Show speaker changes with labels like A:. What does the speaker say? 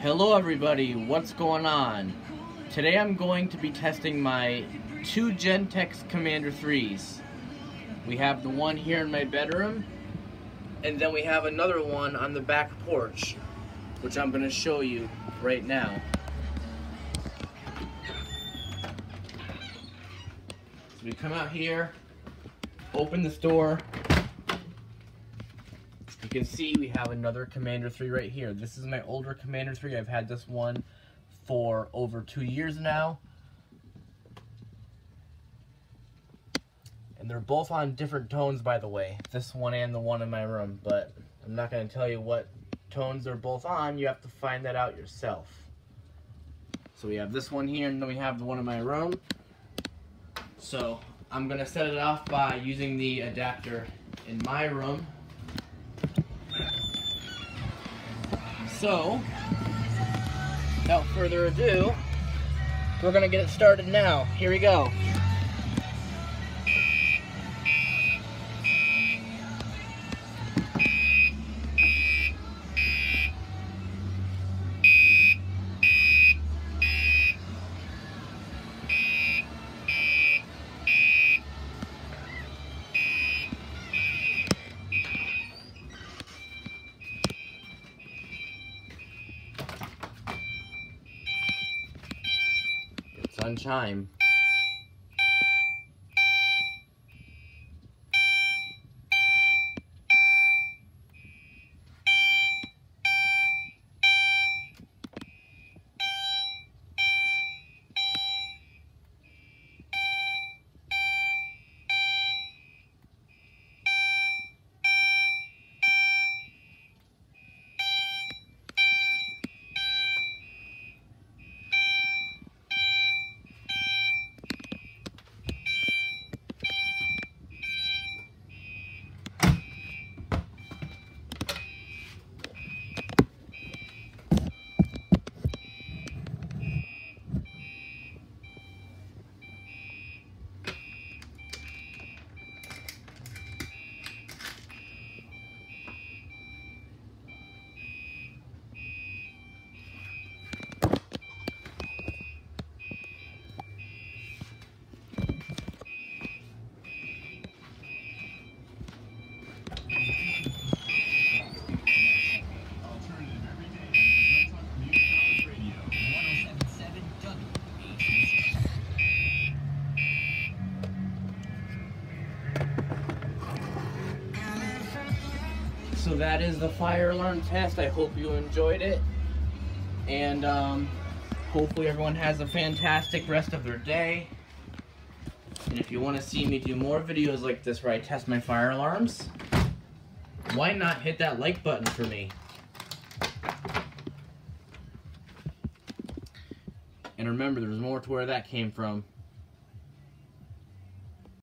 A: Hello everybody, what's going on? Today I'm going to be testing my two Gentex Commander 3s. We have the one here in my bedroom, and then we have another one on the back porch, which I'm going to show you right now. So we come out here, open this door. You can see we have another Commander 3 right here. This is my older Commander 3. I've had this one for over 2 years now. And they're both on different tones, by the way. This one and the one in my room. But I'm not going to tell you what tones they're both on. You have to find that out yourself. So we have this one here, and then we have the one in my room. So I'm going to set it off by using the adapter in my room. So, without further ado, we're going to get it started now. Here we go. It's on chime. So that is the fire alarm test. I hope you enjoyed it, and hopefully everyone has a fantastic rest of their day. And if you want to see me do more videos like this where I test my fire alarms, why not hit that like button for me? And remember, there's more to where that came from.